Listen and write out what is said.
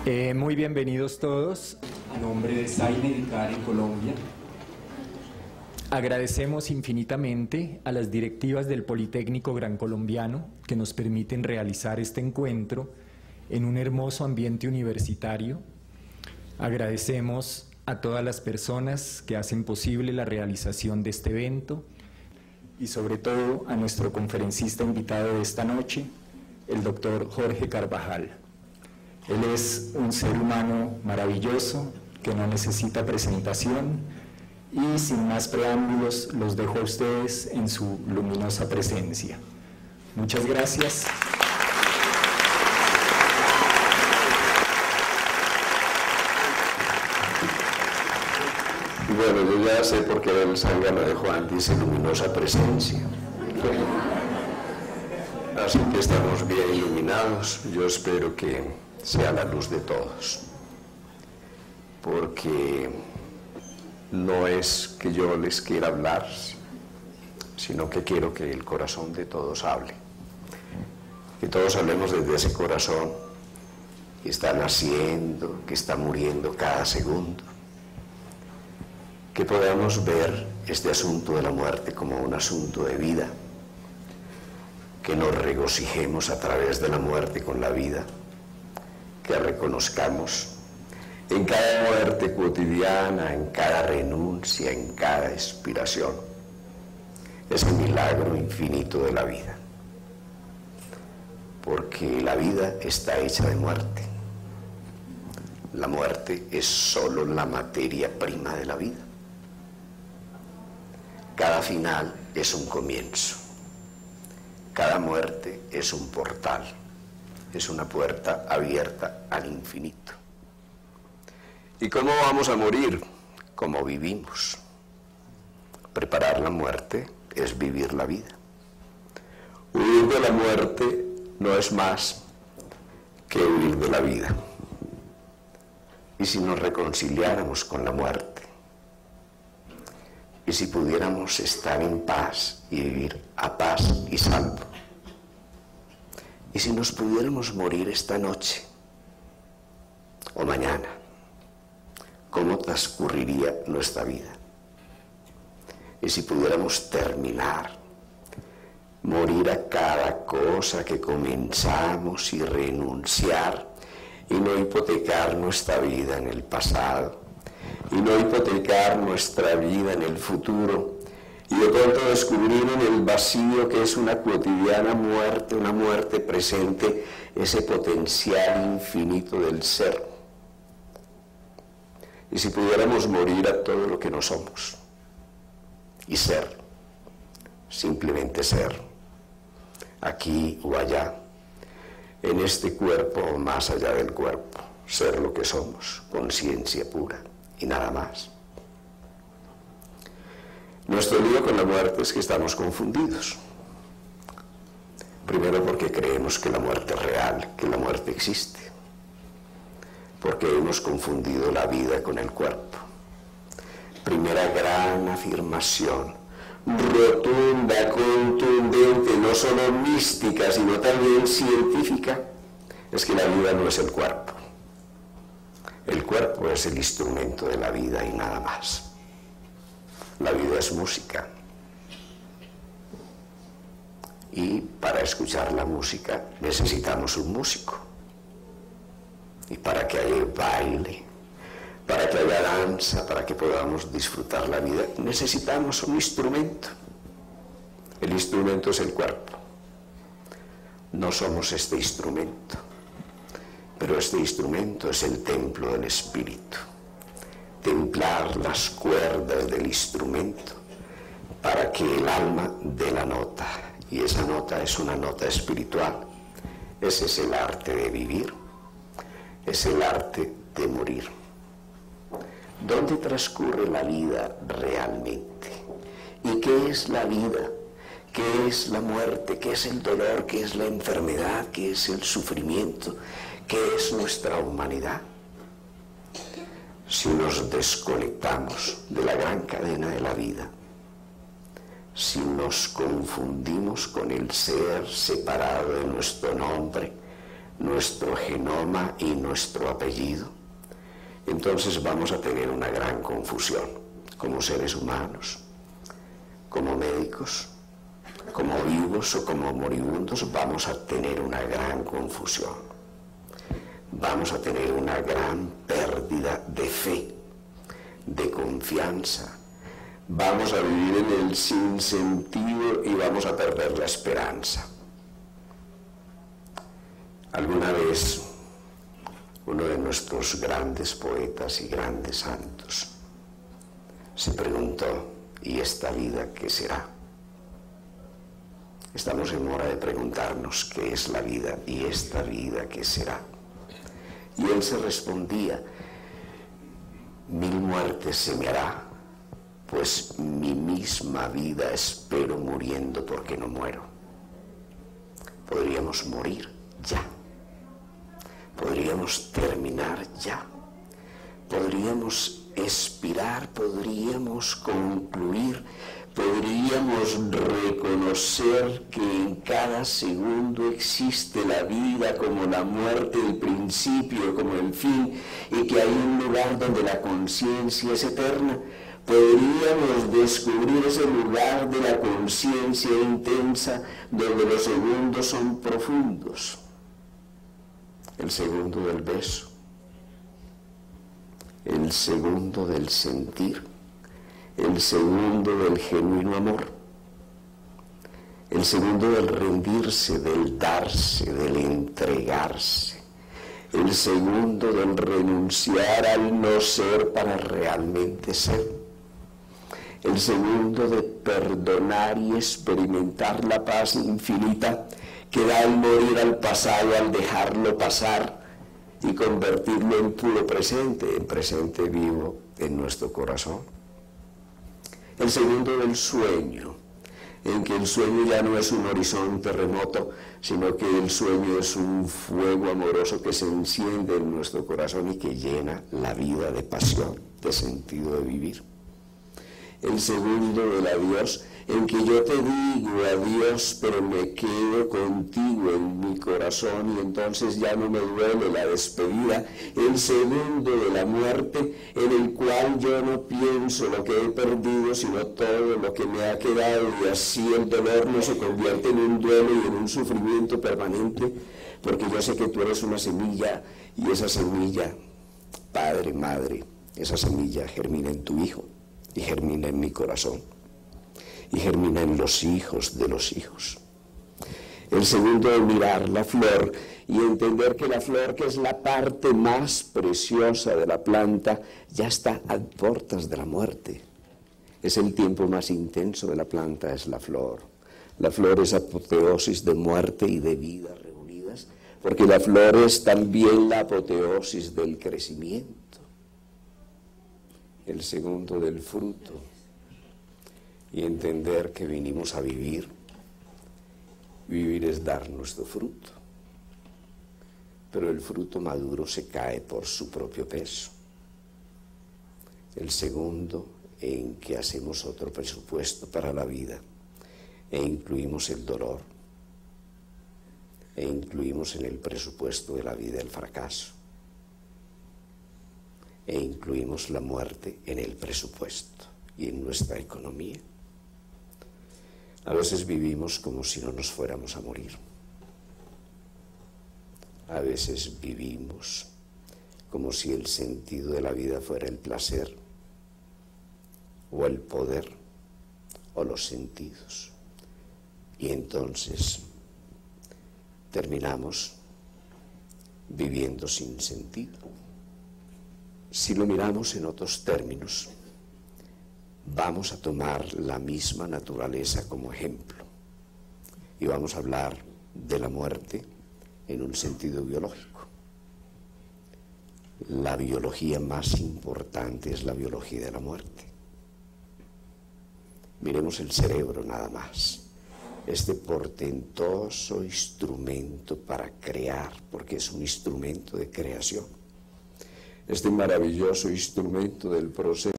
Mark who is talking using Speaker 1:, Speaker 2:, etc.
Speaker 1: Muy bienvenidos todos. A nombre de SAIN Educar en Colombia, agradecemos infinitamente a las directivas del Politécnico Gran Colombiano que nos permiten realizar este encuentro en un hermoso ambiente universitario. Agradecemos a todas las personas que hacen posible la realización de este evento y sobre todo a nuestro conferencista invitado de esta noche, el doctor Jorge Carvajal. Él es un ser humano maravilloso que no necesita presentación y sin más preámbulos los dejo a ustedes en su luminosa presencia. Muchas gracias.
Speaker 2: Bueno, yo ya sé por qué el zángano de Juan dice luminosa presencia. Así que estamos bien iluminados. Yo espero que sea la luz de todos, porque no es que yo les quiera hablar, sino que quiero que el corazón de todos hable, que todos hablemos desde ese corazón que está naciendo, que está muriendo cada segundo, que podamos ver este asunto de la muerte como un asunto de vida, que nos regocijemos a través de la muerte con la vida, que reconozcamos en cada muerte cotidiana, en cada renuncia, en cada expiración, ese milagro infinito de la vida. Porque la vida está hecha de muerte. La muerte es solo la materia prima de la vida. Cada final es un comienzo. Cada muerte es un portal. Es una puerta abierta al infinito. ¿Y cómo vamos a morir? Como vivimos. Preparar la muerte es vivir la vida. Huir de la muerte no es más que huir de la vida. ¿Y si nos reconciliáramos con la muerte? ¿Y si pudiéramos estar en paz y vivir a paz y salvo? ¿Y si nos pudiéramos morir esta noche o mañana? ¿Cómo transcurriría nuestra vida? Y si pudiéramos terminar, morir a cada cosa que comenzamos y renunciar y no hipotecar nuestra vida en el pasado y no hipotecar nuestra vida en el futuro, y de pronto descubrir en el vacío que es una cotidiana muerte, una muerte presente, ese potencial infinito del ser. Y si pudiéramos morir a todo lo que no somos y ser, simplemente ser, aquí o allá, en este cuerpo o más allá del cuerpo, ser lo que somos, conciencia pura y nada más. Nuestro lío con la muerte es que estamos confundidos. Primero porque creemos que la muerte es real, que la muerte existe. Porque hemos confundido la vida con el cuerpo. Primera gran afirmación, rotunda, contundente, no solo mística, sino también científica, es que la vida no es el cuerpo. El cuerpo es el instrumento de la vida y nada más. La vida es música. Y para escuchar la música necesitamos un músico. Y para que haya baile, para que haya danza, para que podamos disfrutar la vida, necesitamos un instrumento. El instrumento es el cuerpo. No somos este instrumento, pero este instrumento es el templo del espíritu. Templar las cuerdas del instrumento para que el alma dé la nota, y esa nota es una nota espiritual. Ese es el arte de vivir, es el arte de morir. ¿Dónde transcurre la vida realmente? ¿Y qué es la vida? ¿Qué es la muerte? ¿Qué es el dolor? ¿Qué es la enfermedad? ¿Qué es el sufrimiento? ¿Qué es nuestra humanidad? Si nos desconectamos de la gran cadena de la vida, si nos confundimos con el ser separado de nuestro nombre, nuestro genoma y nuestro apellido, entonces vamos a tener una gran confusión como seres humanos, como médicos, como vivos o como moribundos. Vamos a tener una gran confusión, vamos a tener una gran pérdida de fe, de confianza, vamos a vivir en el sinsentido y vamos a perder la esperanza. Alguna vez uno de nuestros grandes poetas y grandes santos se preguntó: ¿y esta vida qué será? Estamos en hora de preguntarnos qué es la vida y esta vida qué será. Y él se respondía: 1000 muertes se me hará, pues mi misma vida espero muriendo porque no muero. Podríamos morir ya, podríamos terminar ya, podríamos expirar, podríamos concluir, podríamos reconocer que en cada segundo existe la vida como la muerte, el principio como el fin, y que hay un lugar donde la conciencia es eterna. Podríamos descubrir ese lugar de la conciencia intensa donde los segundos son profundos. El segundo del beso, el segundo del sentir, el segundo del genuino amor, el segundo del rendirse, del darse, del entregarse, el segundo del renunciar al no ser para realmente ser, el segundo de perdonar y experimentar la paz infinita que da al morir al pasado, al dejarlo pasar y convertirlo en puro presente, en presente vivo en nuestro corazón. El segundo del sueño, en que el sueño ya no es un horizonte remoto, sino que el sueño es un fuego amoroso que se enciende en nuestro corazón y que llena la vida de pasión, de sentido de vivir. El segundo del adiós, en que yo te digo adiós, pero me quedo contigo en mi corazón y entonces ya no me duele la despedida. El segundo de la muerte, en el cual yo no pienso lo que he perdido, sino todo lo que me ha quedado, y así el dolor no se convierte en un duelo y en un sufrimiento permanente, porque yo sé que tú eres una semilla, y esa semilla, padre, madre, esa semilla germina en tu hijo, y germina en mi corazón, y germina en los hijos de los hijos. El segundo de mirar la flor y entender que la flor, que es la parte más preciosa de la planta, ya está a puertas de la muerte. Es el tiempo más intenso de la planta, es la flor. La flor es apoteosis de muerte y de vida reunidas, porque la flor es también la apoteosis del crecimiento. El segundo del fruto, y entender que vinimos a vivir. Vivir es dar nuestro fruto, pero el fruto maduro se cae por su propio peso. El segundo, en que hacemos otro presupuesto para la vida e incluimos el dolor, e incluimos en el presupuesto de la vida el fracaso, e incluimos la muerte en el presupuesto y en nuestra economía. A veces vivimos como si no nos fuéramos a morir. A veces vivimos como si el sentido de la vida fuera el placer, o el poder, o los sentidos. Y entonces terminamos viviendo sin sentido. Si lo miramos en otros términos, vamos a tomar la misma naturaleza como ejemplo y vamos a hablar de la muerte en un sentido biológico. La biología más importante es la biología de la muerte. Miremos el cerebro nada más, este portentoso instrumento para crear, porque es un instrumento de creación. Este maravilloso instrumento del proceso